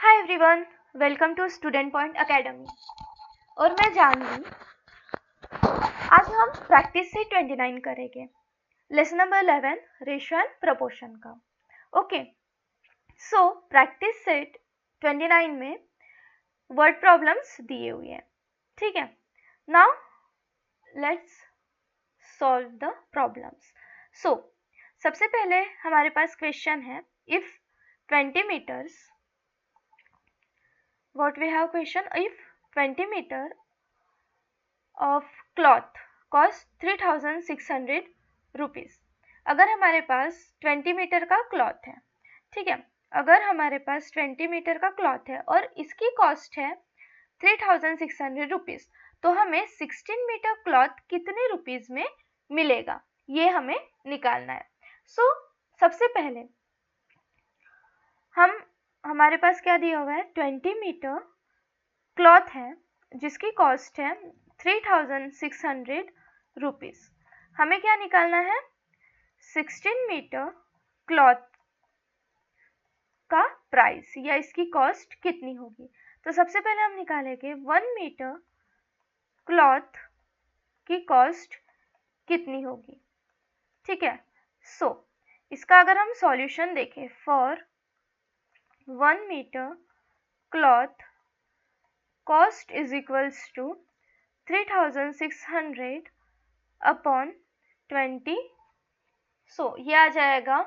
Hi everyone, welcome to Student Point Academy. और मैं जानवी। आज हम प्रैक्टिस से 29 करेंगे, lesson number 11 ratio and proportion का। ओके, सो प्रैक्टिस सेट 29 में वर्ड प्रॉब्लम्स दिए हुए हैं। ठीक है, now let's solve the problems. So सबसे पहले हमारे पास क्वेश्चन है, if 20 meters, what we have question, if 20 meter of cloth cost 3600 rupees। अगर हमारे पास 20 मीटर का क्लॉथ है, ठीक है, अगर हमारे पास 20 मीटर का क्लॉथ है और इसकी कॉस्ट है 3600 रुपीज, तो हमें 16 मीटर क्लॉथ कितने रुपीज में मिलेगा, ये हमें निकालना है। सो सबसे पहले हमारे पास क्या दिया हुआ है, 20 मीटर क्लॉथ है जिसकी कॉस्ट है 3600 रुपीज। हमें क्या निकालना है, 16 मीटर क्लॉथ का प्राइस या इसकी कॉस्ट कितनी होगी। तो सबसे पहले हम निकालेंगे 1 मीटर क्लॉथ की कॉस्ट कितनी होगी। ठीक है, सो इसका अगर हम सॉल्यूशन देखें, for 1 metre cloth cost is equals to 3600 upon 20, so ये आ जाएगा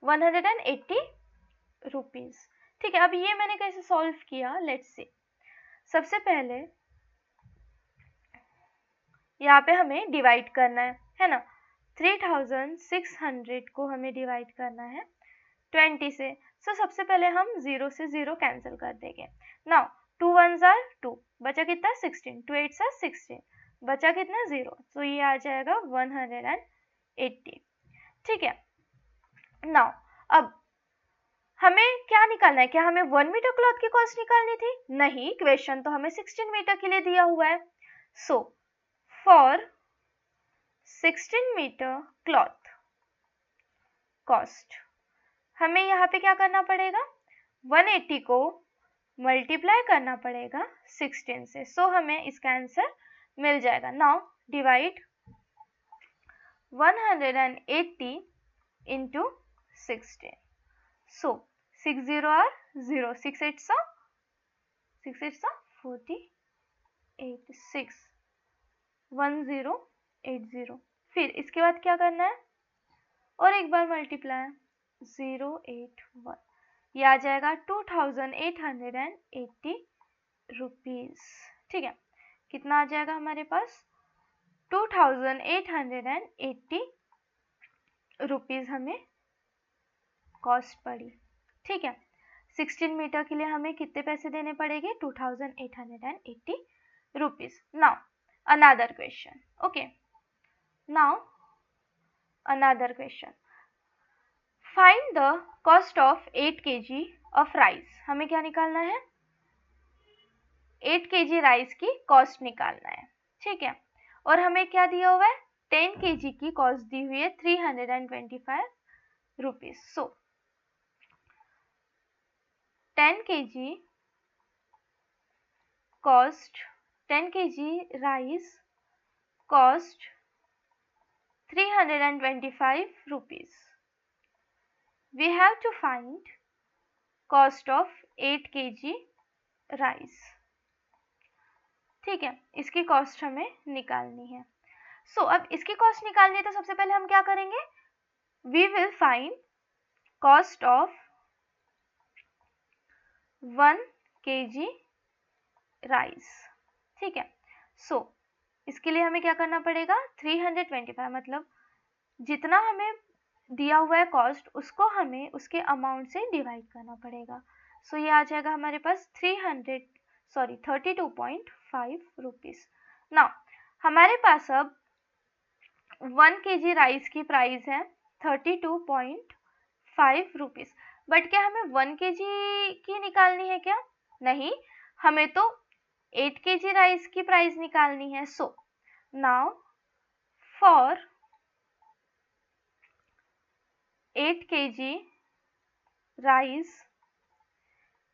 180 रुपीज। ठीक है, अब ये मैंने कैसे सॉल्व किया, लेट्स सी। सबसे पहले यहाँ पे हमें डिवाइड करना है ना, 3600 को हमें डिवाइड करना है 20 से। सो सबसे पहले हम 0 से 0 कैंसिल कर देंगे। नाउ 2 1s are 2, बचा कितना 16, 2 8s are 16, बचा कितना 0, तो ये आ जाएगा 180। ठीक है, नाउ अब हमें क्या निकालना है, क्या हमें 1 मीटर क्लॉथ की कॉस्ट निकालनी थी? नहीं, क्वेश्चन तो हमें 16 मीटर के लिए दिया हुआ है। So for 16 metre cloth cost हमें यहाँ पे क्या करना पड़ेगा, 180 को मल्टीप्लाई करना पड़ेगा 16 से। सो हमें इसका आंसर मिल जाएगा। Now divide 180 into 16, so 6 0 are 0, 6 8s are 48, 6 1080। फिर इसके बाद क्या करना है, और एक बार मल्टीप्लाई 081, ये आ जाएगा 2880 रुपीज। ठीक है, कितना आ जाएगा हमारे पास, 2880 रुपीज हमें कॉस्ट पड़ी। ठीक है, 16 मीटर के लिए हमें कितने पैसे देने पड़ेंगे, 2880 rupees. Now another question. Okay, now another question, find the cost of 8 kg of rice. हमें क्या निकालना है, 8 kg राइस की कॉस्ट निकालना है। ठीक है, और हमें क्या दिया हुआ है, 10 kg की कॉस्ट दी हुई है 325 rupees. So 10 kg cost, 10 kg rice cost 325 rupees. We have to find cost of 8 kg rice. ठीक है, इसकी कॉस्ट हमें निकालनी है। सो अब इसकी कॉस्ट निकालनी है, तो सबसे पहले हम क्या करेंगे, we will find cost of 1 kg rice। ठीक है, सो इसके लिए हमें क्या करना पड़ेगा, 325, मतलब जितना हमें दिया हुआ है कॉस्ट, उसको हमें उसके अमाउंट से डिवाइड करना पड़ेगा। सो ये आ जाएगा हमारे पास 32.5 रुपीज। नाउ हमारे पास अब 1 kg राइस की प्राइस है 32.5 रुपीज, बट क्या हमें 1 kg की निकालनी है क्या, नहीं, हमें तो 8 kg राइस की प्राइस निकालनी है। So now for 8 kg rice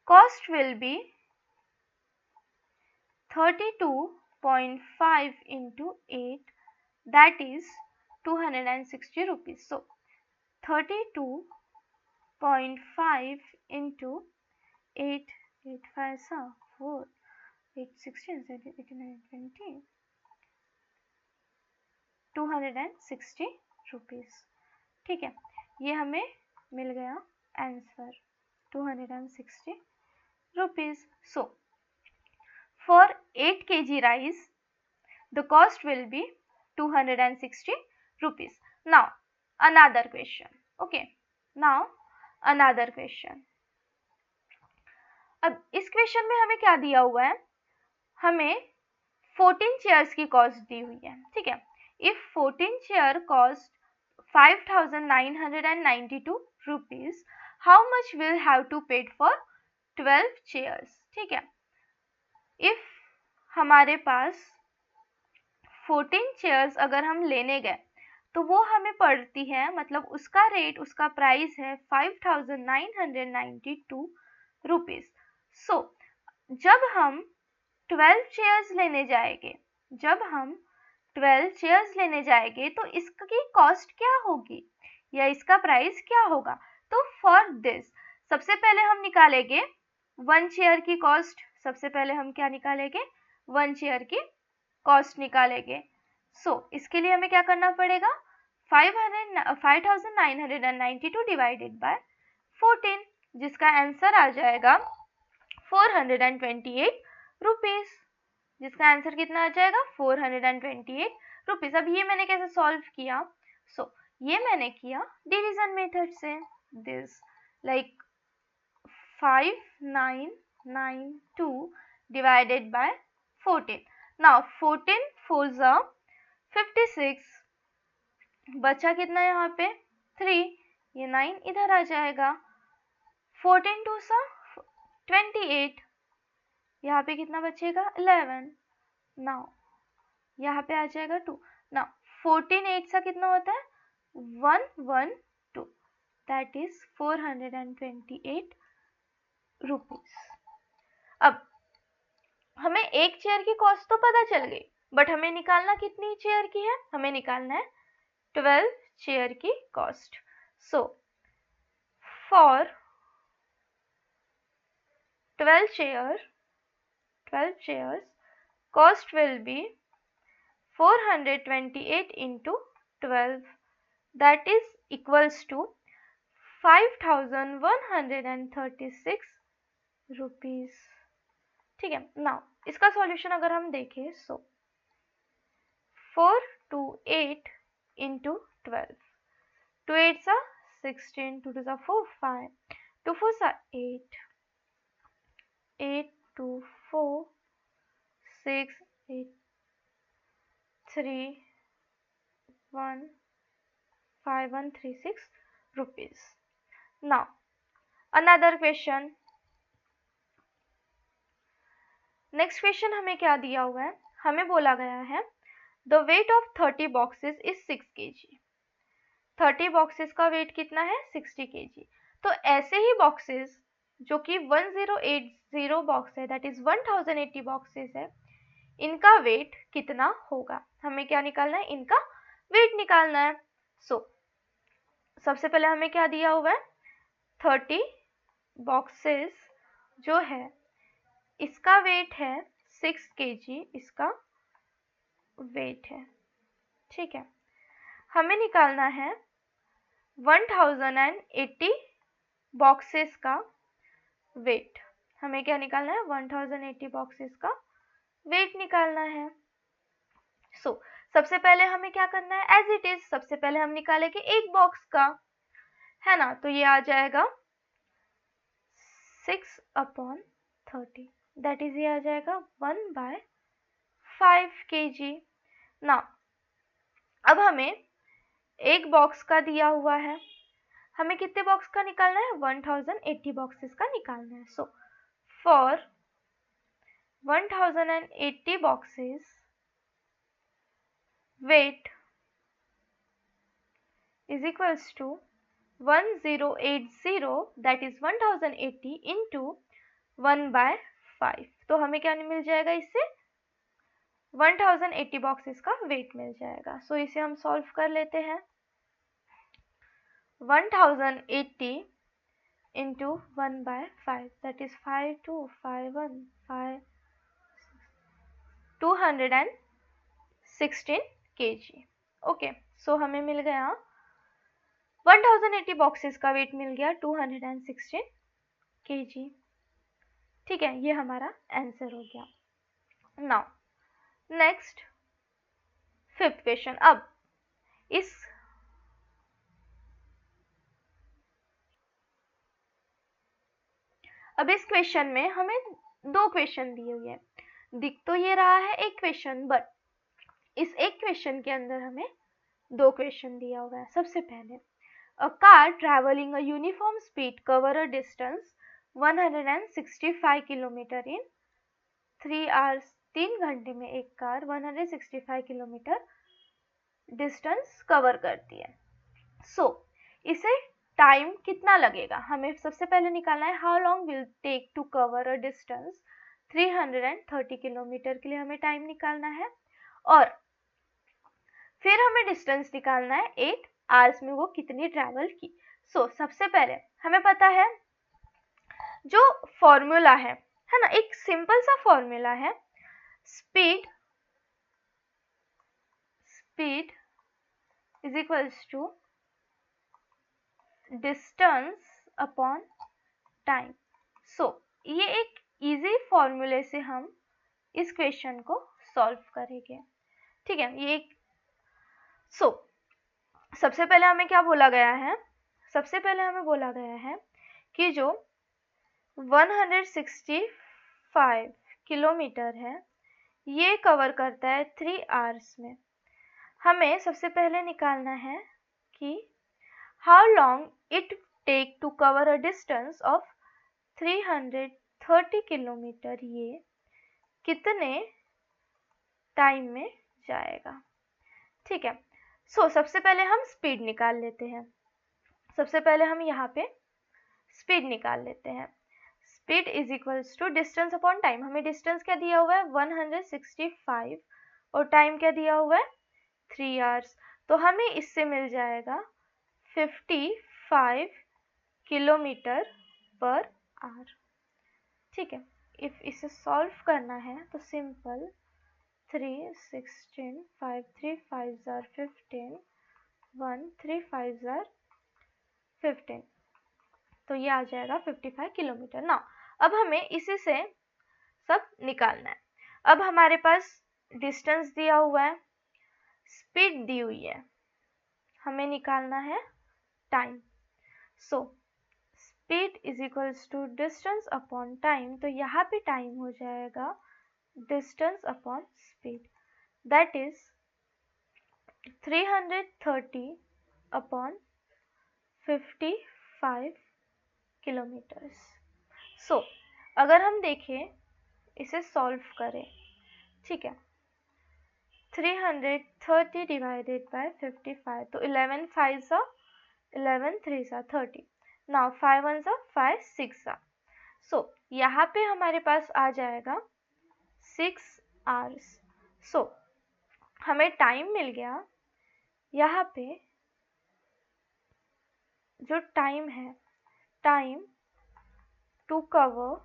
cost will be 32.5 into 8, that is 260 rupees. So 32.5 into 8, 8 5 4, 8 16 17 18 19 20, 260 rupees. ठीक है, ये हमें मिल गया answer 260 rupees. So for 8 kg rice the cost will be 260 rupees. Now another question. Okay, now another question. अब इस question में हमें क्या दिया हुआ है, हमें 14 चेयर्स की कॉस्ट दी हुई है. ठीक है, if 14 chair cost 5992 rupees, how much will have to paid for 12 chairs. ठीक है, इफ हमारे पास 14 चेयर्स अगर हम लेने गए तो वो हमें पड़ती है, मतलब उसका रेट, उसका प्राइस है 5992 रुपीज़. सो जब हम 12 चेयर्स लेने जाएंगे, तो इसकी कॉस्ट क्या होगी या इसका प्राइस क्या होगा. तो फॉर दिस सबसे पहले हम निकालेंगे 1 चेयर की कॉस्ट. सबसे पहले हम क्या निकालेंगे, 1 चेयर की कॉस्ट निकालेंगे. सो इसके लिए हमें क्या करना पड़ेगा, 5992 डिवाइडेड बाय 14, जिसका आंसर आ जाएगा 428 रुपीज़. जिसका आंसर कितना आ जाएगा 428 रुपीज़. अब ये मैंने कैसे सॉल्व किया, ये मैंने किया डिवीजन मेथड से. This like 5992 divided by 14. Now 14 4 56, बचा कितना यहाँ पे 3, ये 9 इधर आ जाएगा. 14 2 28, यहाँ पे कितना बचेगा 11. नाउ यहाँ पे आ जाएगा 2. नाउ 14 8 सा कितना होता है 112, दैट इज 428 रुपीज. अब हमें एक चेयर की कॉस्ट तो पता चल गई, बट हमें निकालना कितनी चेयर की है, हमें निकालना है 12 चेयर की cost. So for 12 chairs cost will be 428 into 12, that is equals to 5136 rupees. ठीक है, नाउ इसका सॉल्यूशन अगर हम देखें, सो 428 into 12, 2 8 16, 2 2 4 5, 2 4 8, 8 2 4 6 8 3 1 5136 rupees. Now another question. Next question हमें क्या दिया हुआ है, हमें बोला गया है the weight of 30 boxes is 6 kg. 30 boxes का वेट कितना है 60 kg. तो ऐसे ही बॉक्सेस जो कि 1080 बॉक्स है, दैट इज 1080 बॉक्सेस है, इनका वेट कितना होगा. हमें क्या निकालना है, इनका वेट निकालना है. सो सबसे पहले हमें क्या दिया हुआ है 30 बॉक्सेस जो है इसका वेट है 6 kg, इसका वेट है. ठीक है, हमें निकालना है 1080 बॉक्सेस का वेट. हमें क्या निकालना है 1080 बॉक्सेस का वेट निकालना है. सो सबसे पहले हमें क्या करना है, एज इट इज सबसे पहले हम निकालेंगे एक बॉक्स का, है ना. तो ये आ जाएगा 6/30, दैट इज ये आ जाएगा 1/5 kg. ना अब हमें एक बॉक्स का दिया हुआ है, हमें कितने बॉक्स का निकालना है 1080 बॉक्सेस का निकालना है. So for 1080 boxes weight is equals to 1080 that is 1080 into 1/5। तो हमें क्या मिल जाएगा इससे 1080 बॉक्सेस का वेट मिल जाएगा। सो इसे हम सॉल्व कर लेते हैं। 1080 into 1/5 that is 5 2 5 1 5 216 kg। Okay, सो हमें मिल गया 1080 बॉक्सेस का वेट मिल गया 216 kg। ठीक है, ये हमारा आंसर हो गया। Now next 5th question. अब इस क्वेश्चन में हमें 2 क्वेश्चन दिए हुए हैं। दिख तो ये रहा है एक क्वेश्चन, बट इस एक क्वेश्चन के अंदर हमें 2 क्वेश्चन दिया हुआ है। सबसे पहले, a car travelling a uniform speed cover a distance 165 kilometre in 3 hours. 3 घंटे में एक कार 165 किलोमीटर डिस्टेंस कवर करती है। सो इसे टाइम कितना लगेगा हमें सबसे पहले निकालना है। How long will take to cover a distance 330 kilometre के लिए हमें टाइम निकालना है, और फिर हमें डिस्टेंस निकालना है 8 आवर्स में वो कितनी ट्रैवल की। सो सबसे पहले हमें पता है जो फॉर्मूला है ना, एक सिंपल सा फॉर्मूला है, speed is equals to distance upon time. So ये एक इजी फॉर्मूले से हम इस क्वेश्चन को सॉल्व करेंगे। ठीक है, ये एक सबसे पहले हमें क्या बोला गया है, सबसे पहले हमें बोला गया है कि जो 165 किलोमीटर है ये कवर करता है 3 आवर्स में। हमें सबसे पहले निकालना है कि how long it take to cover a distance of 330 kilometre, ये कितने टाइम में जाएगा। ठीक है, सबसे पहले हम स्पीड निकाल लेते हैं। सबसे पहले हम यहाँ पे स्पीड निकाल लेते हैं। Speed is equals to distance upon time. हमें डिस्टेंस क्या दिया हुआ है 165 और टाइम क्या दिया हुआ है 3 आवर्स। तो हमें इससे मिल जाएगा 55 किलोमीटर पर आवर। ठीक है, इफ इसे सॉल्व करना है तो सिंपल 3 16 5 3 5 are 15 1 3 5 are 15, तो ये आ जाएगा 55 किलोमीटर ना। अब हमें इसी से सब निकालना है। अब हमारे पास डिस्टेंस दिया हुआ है, स्पीड दी हुई है, हमें निकालना है time. So speed is equals to distance upon time, तो यहाँ पे टाइम हो जाएगा distance upon speed, that is 330 upon 55 kilometres. अगर हम देखें इसे सॉल्व करें, ठीक है, 330 डिवाइडेड बाय 55, तो 11 5 11 3 30, नाउ 5 1 5 6 यहाँ पे हमारे पास आ जाएगा 6 आवर्स। हमें टाइम मिल गया, यहाँ पे जो टाइम है, time to cover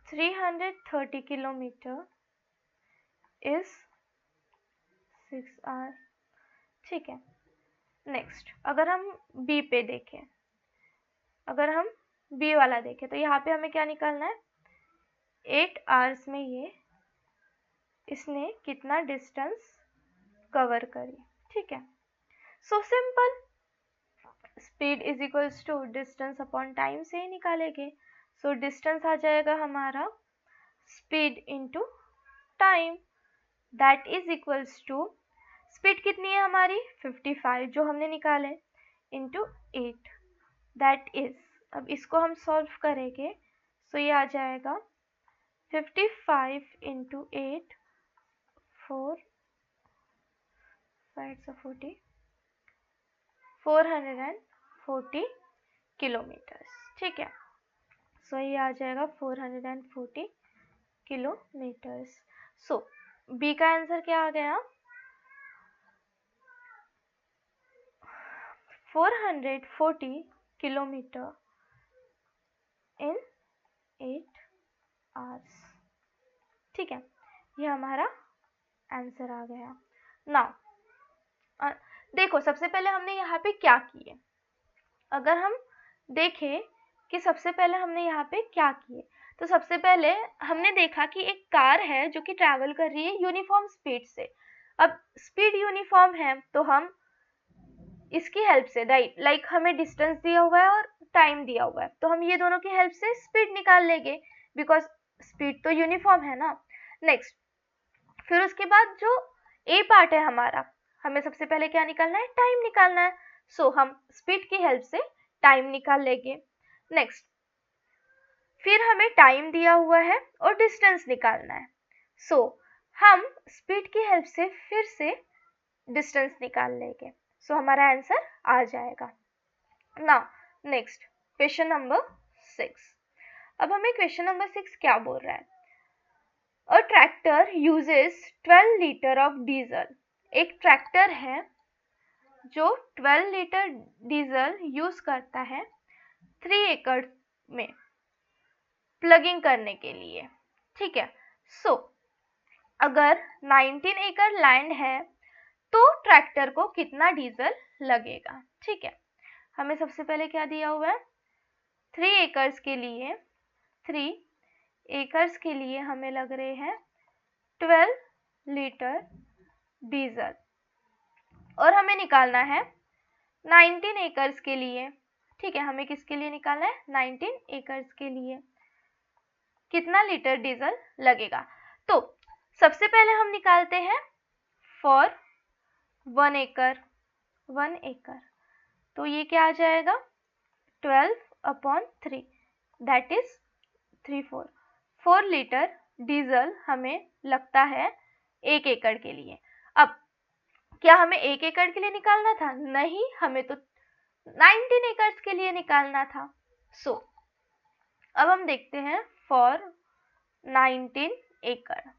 330 kilometre is 6 hour. ठीक है, नेक्स्ट अगर हम बी पे देखें, अगर हम बी वाला देखें तो यहाँ पे हमें क्या निकालना है 8 आवर्स में ये इसने कितना डिस्टेंस कवर करी। ठीक है, simple speed is equals to distance upon time से ही निकालेंगे। डिस्टेंस आ जाएगा हमारा speed into time, that is equals to speed कितनी है हमारी 55 जो हमने निकाले इंटू 8, दैट इज, अब इसको हम सॉल्व करेंगे ये आ जाएगा 55 इंटू 8 4 5 40 440 किलोमीटर्स। ठीक है, सो ये आ जाएगा 440 किलोमीटर्स। सो बी का आंसर क्या आ गया? 440 किलोमीटर इन 8 आवर्स। ठीक है, ये हमारा आंसर आ गया। नाउ देखो, सबसे पहले हमने यहाँ पे क्या किए, अगर हम देखें कि सबसे पहले हमने यहाँ पे क्या किए, तो सबसे पहले हमने देखा कि एक कार है जो कि ट्रैवल कर रही है यूनिफॉर्म स्पीड से। अब स्पीड यूनिफॉर्म है तो हम इसकी हेल्प से, लाइक हमें डिस्टेंस दिया हुआ है और टाइम दिया हुआ है, तो हम ये दोनों की हेल्प से स्पीड निकाल लेंगे, बिकॉज स्पीड तो यूनिफॉर्म है ना। नेक्स्ट, फिर उसके बाद जो ए पार्ट है हमारा, हमें सबसे पहले क्या निकालना है? टाइम निकालना है। सो हम स्पीड की हेल्प से टाइम निकाल लेंगे। नेक्स्ट, फिर हमें टाइम दिया हुआ है और डिस्टेंस निकालना है। सो हम स्पीड की हेल्प से फिर से डिस्टेंस निकाल लेंगे। सो हमारा आंसर आ जाएगा। Now next, question number 6। अब हमें क्वेश्चन नंबर 6 क्या बोल रहा है? A tractor uses 12 litre of diesel. एक ट्रैक्टर है जो 12 लीटर डीजल यूज करता है 3 एकड़ में प्लगिंग करने के लिए। ठीक है, सो अगर 19 एकड़ लैंड है तो ट्रैक्टर को कितना डीजल लगेगा? ठीक है, हमें सबसे पहले क्या दिया हुआ है? 3 एकर्स के लिए, 3 एकर्स के लिए हमें लग रहे हैं 12 लीटर डीजल, और हमें निकालना है 19 एकर्स के लिए। ठीक है, हमें किसके लिए निकालना है? 19 एकर्स के लिए कितना लीटर डीजल लगेगा? तो सबसे पहले हम निकालते हैं फॉर 1 एकड़। 1 एकड़, तो ये क्या आ जाएगा? 12/3, दैट इज 4 लीटर डीजल हमें लगता है 1 एकड़ के लिए। अब क्या हमें 1 एकड़ के लिए निकालना था? नहीं, हमें तो 19 एकर्स के लिए निकालना था। सो अब हम देखते हैं फॉर 19 एकड़,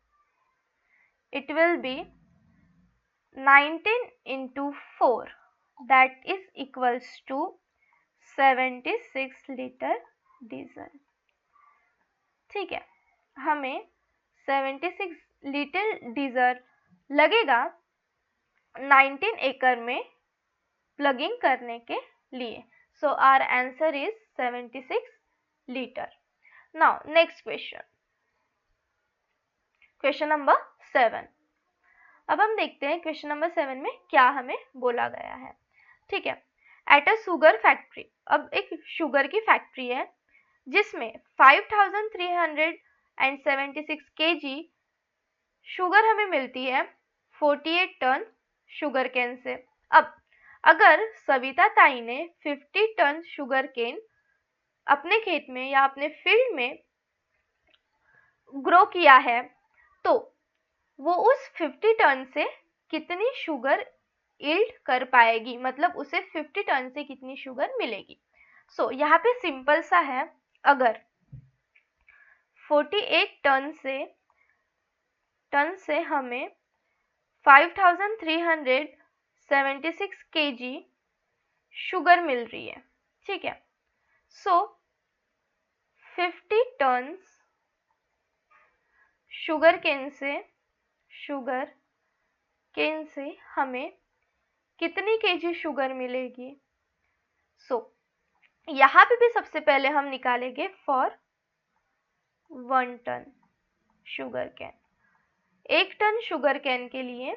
it will be 19 into 4, that is equals to 76 litre diesel. ठीक है, हमें 76 लीटर डीजल लगेगा 19 एकड़ में प्लगिंग करने के लिए। So our answer is 76 litre. Now next question, question number 7। अब हम देखते हैं क्वेश्चन नंबर 7 में क्या हमें बोला गया है। ठीक है, एट अ शुगर फैक्ट्री। अब एक शुगर की फैक्ट्री है जिसमें 5376 kg शुगर हमें मिलती है 48 टन शुगर केन से। अब अगर सविता ताई ने 50 टन शुगर केन अपने खेत में या अपने फील्ड में ग्रो किया है, तो वो उस 50 टन से कितनी शुगर यील्ड कर पाएगी, मतलब उसे 50 टन से कितनी शुगर मिलेगी। सो यहाँ पे सिंपल सा है, अगर 48 टन से हमें 5376 kg शुगर मिल रही है। ठीक है, सो 50 टन शुगर केन से हमें कितनी केजी शुगर मिलेगी? सो यहाँ पे भी सबसे पहले हम निकालेंगे for 1 ton sugar cane. 1 ton sugar cane के लिए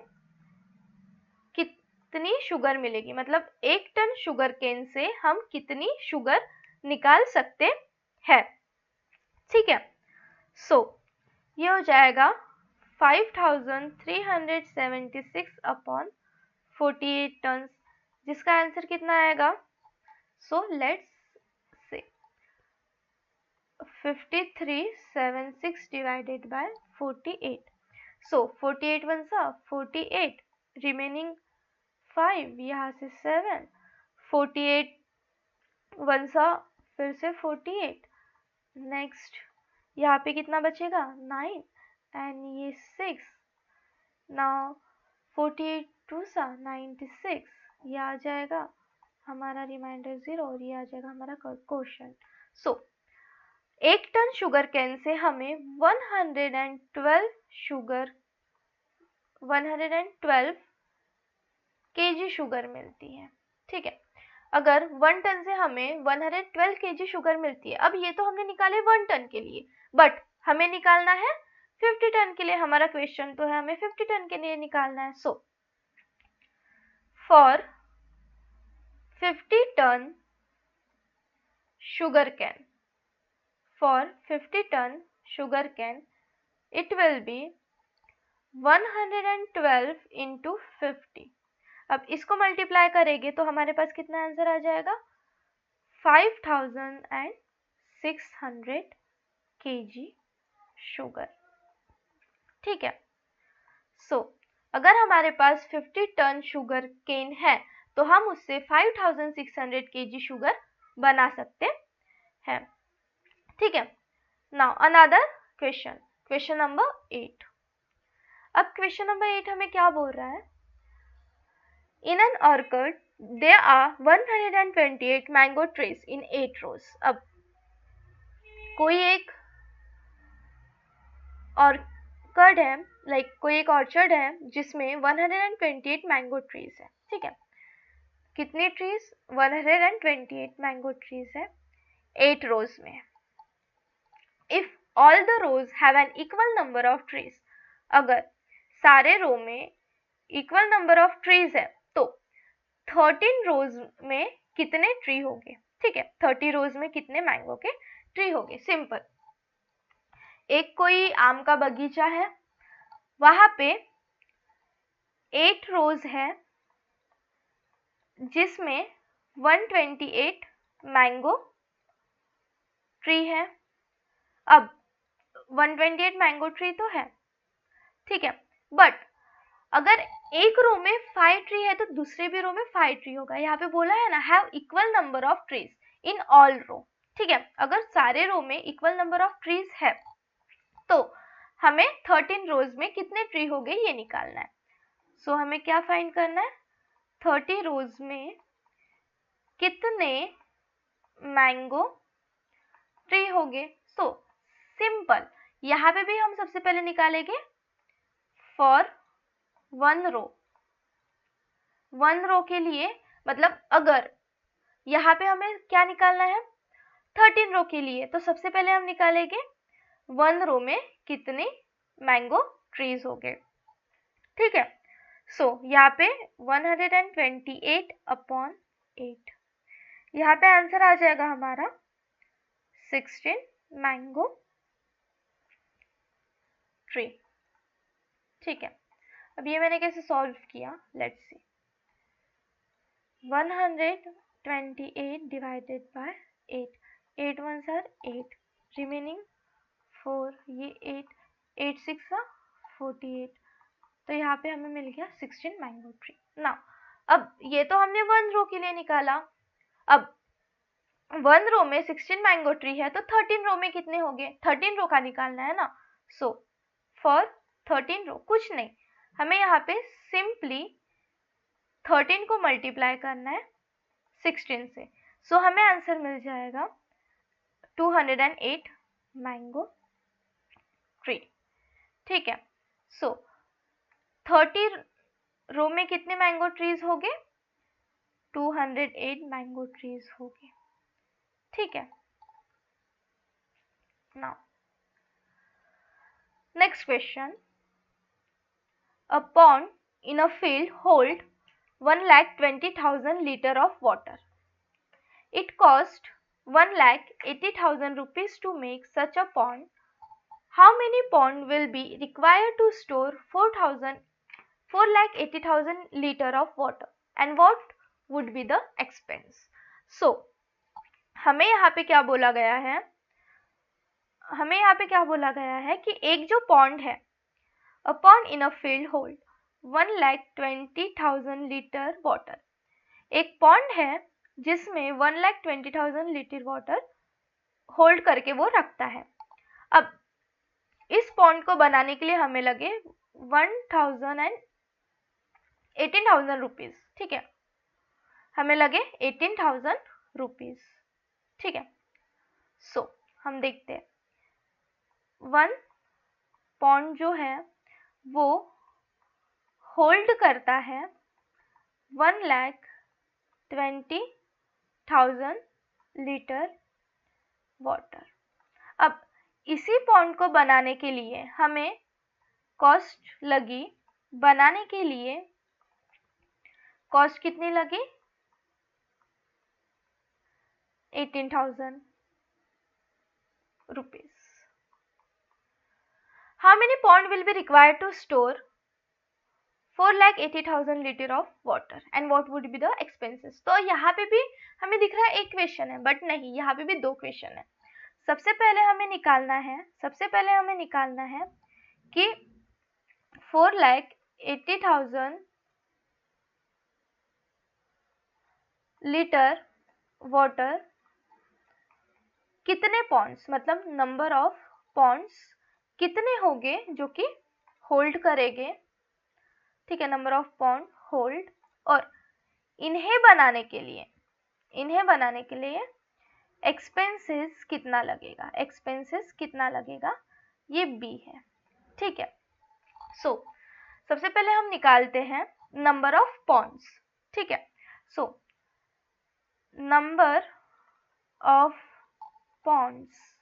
कितनी शुगर मिलेगी, मतलब 1 टन शुगर केन से हम कितनी शुगर निकाल सकते हैं। ठीक है, सो ये हो जाएगा 5376 अपॉन 48 टन, जिसका आंसर कितना आएगा? So let's say 5376 divided by 48। सो 48 1 सा 48, रिमेनिंग 5, यहाँ से 7, 48 वन सा फिर से 48, नेक्स्ट यहाँ पे कितना बचेगा 9 एंड ये 6, नाउ 48 टू सा 96, ये आ जाएगा हमारा रिमाइंडर 0 और ये आ जाएगा हमारा question. So 1 ton sugar cane से हमें 112 केजी शुगर मिलती है। ठीक है, अगर 1 टन से हमें 112 केजी शुगर मिलती है, अब ये तो हमने निकाले 1 टन के लिए, बट हमें निकालना है 50 टन के लिए, हमारा क्वेश्चन तो है हमें 50 टन के लिए निकालना है। So for 50 ton sugar cane, for 50 ton sugar cane it will be 112 into 50। अब इसको मल्टीप्लाई करेंगे तो हमारे पास कितना आंसर आ जाएगा 5600 kg शुगर। ठीक है, सो अगर हमारे पास 50 टन शुगर केन है तो हम उससे 5600 kg शुगर बना सकते हैं। ठीक है, now another question, question number 8। अब क्वेश्चन नंबर 8 हमें क्या बोल रहा है, in an orchard there are 128 mango trees in 8 rows। अब कोई एक ऑर्किड है, कोई एक ऑर्चर्ड है जिसमें 128 मैंगो ट्रीज है। ठीक है, कितने ट्रीज 128 मैंगो ट्रीज है 8 rows में। If all the rows have an equal number of trees, अगर सारे रो में इक्वल नंबर ऑफ ट्रीज है तो 13 रोज में कितने ट्री होंगे। ठीक है, 30 रोज में कितने मैंगो के ट्री होंगे। सिंपल, एक कोई आम का बगीचा है, वहां पे 8 रोज है जिसमें 128 मैंगो ट्री है। अब 128 मैंगो ट्री तो है, ठीक है, बट अगर एक रो में 5 ट्री है तो दूसरे भी रो में 5 ट्री होगा। यहाँ पे बोला है ना have equal number of trees in all row. ठीक है, अगर सारे रो में इक्वल नंबर ऑफ ट्रीज है तो हमें 13 रोज में कितने ट्री हो गए ये निकालना है। सो हमें क्या फाइंड करना है, 30 रोज में कितने मैंगो ट्री हो गए। सो सिंपल, यहाँ पे भी हम सबसे पहले निकालेंगे फॉर 1 रो के लिए, मतलब अगर यहाँ पे हमें क्या निकालना है 13 रो के लिए, तो सबसे पहले हम निकालेंगे 1 रो में कितने मैंगो ट्रीज हो गए। ठीक है, सो यहाँ पे 128/8, यहाँ पे आंसर आ जाएगा हमारा 16 मैंगो ट्री। ठीक है, अब ये मैंने कैसे सॉल्व किया, let's see. 128 divided by 8, 8 1s are 8, remaining 4, ये 8 6 48, तो यहाँ पे हमें मिल गया 16 मैंगो ट्री। ना अब ये तो हमने 1 रो के लिए निकाला, अब 1 रो में 16 मैंगो ट्री है तो 13 रो में कितने हो गए, 13 रो का निकालना है ना। सो फॉर 13 रो कुछ नहीं, हमें यहाँ पे सिंपली 13 को मल्टीप्लाई करना है 16 से। सो हमें आंसर मिल जाएगा 208 मैंगो ट्री। ठीक है, सो 30 रो में कितने मैंगो ट्रीज हो गए, 208 मैंगो ट्रीज हो गए। ठीक है, now next question, a pond in a field hold 1,20,000 liter of water. It cost 1,80,000 rupees to make such a pond. How many pond will be required to store 4,80,000 liter of water and what would be the expense? So हमें यहाँ पे क्या बोला गया है, हमें यहाँ पे क्या बोला गया है कि एक जो पॉन्ड है, a pond in a field hold 1,20,000 liter water, एक पॉन्ड है जिसमें 1,20,000 लीटर वाटर होल्ड करके वो रखता है। अब इस पॉन्ड को बनाने के लिए हमें लगे 18,000 रुपीज, ठीक है, हमें लगे 18,000 रुपीज, ठीक है। सो हम देखते हैं, 1 पॉन्ड जो है वो होल्ड करता है 1,20,000 लीटर वाटर। अब इसी पॉन्ड को बनाने के लिए हमें कॉस्ट लगी, बनाने के लिए कॉस्ट कितनी लगी? 18,000 rupees. How many pond will be required to store 4,80,000 liter of water and what would be the expenses? तो यहाँ पे भी हमें दिख रहा है एक क्वेश्चन है, बट नहीं, यहाँ पे भी दो क्वेश्चन है। सबसे पहले हमें निकालना है कि 4,80,000 लीटर वाटर कितने पॉन्ड्स, मतलब नंबर ऑफ पॉन्ड्स कितने होंगे जो कि होल्ड करेंगे, ठीक है, नंबर ऑफ पॉन्ड होल्ड, और इन्हें बनाने के लिए एक्सपेंसेस कितना लगेगा, ये बी है, ठीक है। सो सबसे पहले हम निकालते हैं नंबर ऑफ पॉन्ड्स, ठीक है। So number of ponds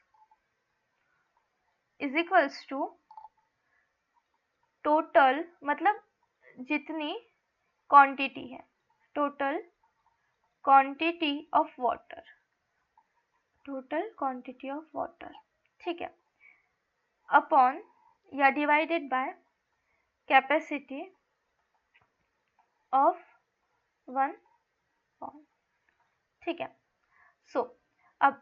is equals to total, मतलब जितनी क्वांटिटी है, टोटल क्वांटिटी ऑफ वाटर, ठीक है, अपॉन या divided by capacity of 1 pond, ठीक है। सो अब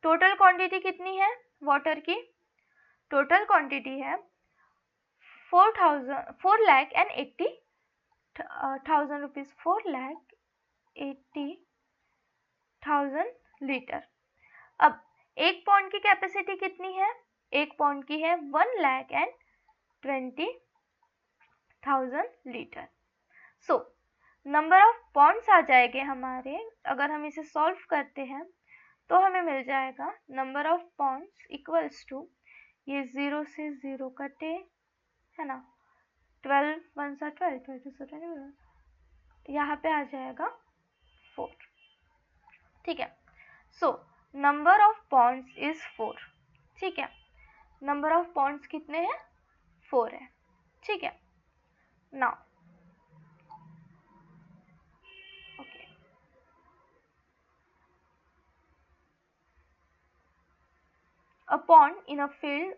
टोटल क्वांटिटी कितनी है वाटर की? टोटल क्वांटिटी है 4,80,000 रुपीज, 4,80,000 लीटर। अब एक पॉन्ड की कैपेसिटी कितनी है? एक पॉन्ड की है 1,20,000 litre. So number of ponds आ जाएंगे हमारे, अगर हम इसे सॉल्व करते हैं तो हमें मिल जाएगा number of ponds equals to, ये 0 से 0 कटे, है ना, 12 1 सा 12, 12 2 सा 12, यहाँ पे आ जाएगा 4, ठीक है। So number of ponds is 4, ठीक है, नंबर ऑफ पॉन्ड्स कितने हैं? 4 है, ठीक है। Now okay, a pond in a field,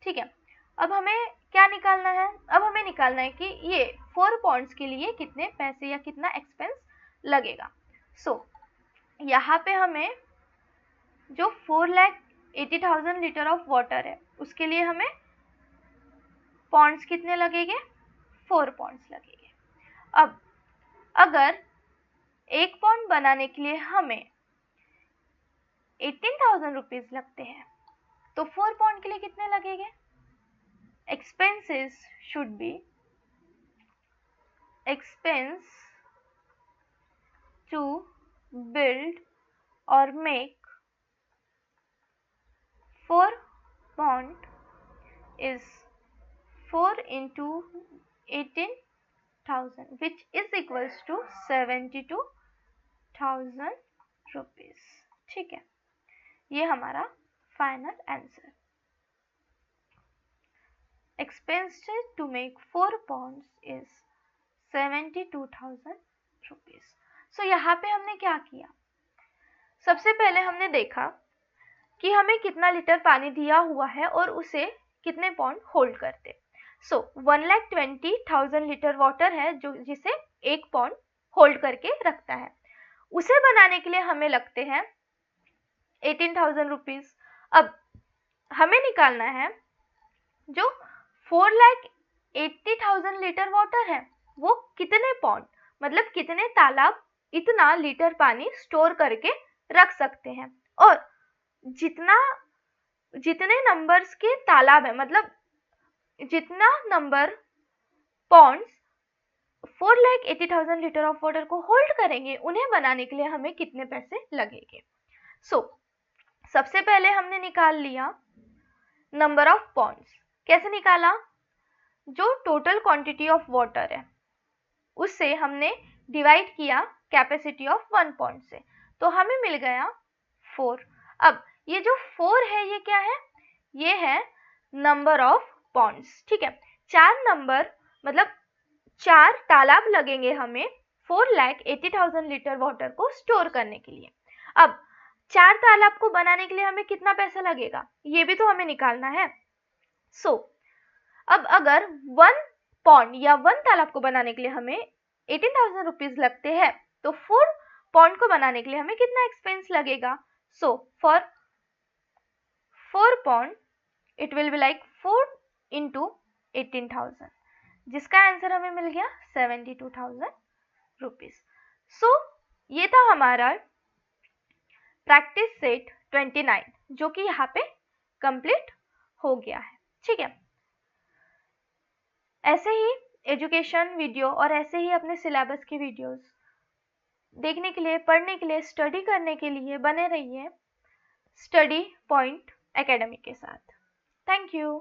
ठीक है। अब हमें क्या निकालना है? अब हमें निकालना है कि ये 4 पॉन्ड्स के लिए कितने पैसे या कितना एक्सपेंस लगेगा। सो यहाँ पे हमें जो 4,80,000 लीटर ऑफ वाटर है उसके लिए हमें पॉन्ड्स कितने लगेंगे? 4 पॉन्ड्स लगेंगे। अब अगर एक पॉन्ड बनाने के लिए हमें 18,000 रुपीज लगते हैं तो 4 पॉन्ड के लिए कितने लगेंगे? Expenses should be expense to build or make 4 pond is 4 into 18,000 which is equals to 72,000 rupees, ठीक है। ये हमारा final answer. Expenses to make 4 ponds is 72,000 rupees. So यहाँ पे हमने क्या किया? सबसे पहले हमने देखा कि हमें कितना लीटर पानी दिया हुआ है और उसे कितने पॉन्ड होल्ड करते। सो 1,20,000 लीटर वाटर है जो जिसे एक पॉन्ड होल्ड करके रखता है, उसे बनाने के लिए हमें लगते हैं 18,000 रुपीज। अब हमें निकालना है जो 4,80,000 लीटर वाटर है वो कितने पॉन्ड, मतलब कितने तालाब इतना लीटर पानी स्टोर करके रख सकते हैं। और जितने नंबर्स के तालाब है, मतलब जितना number ponds 4,80,000 litre of water को होल्ड करेंगे, उन्हें बनाने के लिए हमें कितने पैसे लगेंगे। सबसे पहले हमने निकाल लिया नंबर ऑफ पॉन्ड्स। कैसे निकाला? जो टोटल क्वांटिटी ऑफ वाटर है उससे हमने डिवाइड किया कैपेसिटी ऑफ 1 पॉन्ड से, तो हमें मिल गया 4। अब ये जो 4 है ये क्या है? ये है नंबर ऑफ पॉन्ड्स। ठीक है, 4 नंबर मतलब 4 तालाब लगेंगे हमें 4,80,000 लीटर वाटर को स्टोर करने के लिए। अब 4 तालाब को बनाने के लिए हमें कितना पैसा लगेगा, ये भी तो हमें निकालना है। अब अगर 1 पॉन्ड या 1 तालाब को बनाने के लिए हमें 18,000 रुपीज लगते हैं, तो 4 पॉन्ड को बनाने के लिए हमें कितना एक्सपेंस लगेगा? For 4 pond it will be like 4 into 18,000, जिसका आंसर हमें मिल गया 72,000 रुपीज। ये था हमारा प्रैक्टिस सेट 29, जो कि यहाँ पे कंप्लीट हो गया है। ठीक है, ऐसे ही एजुकेशन वीडियो और ऐसे ही अपने सिलेबस की वीडियोस देखने के लिए, पढ़ने के लिए, स्टडी करने के लिए बने रहिए स्टडी पॉइंट एकेडमी के साथ। Thank you.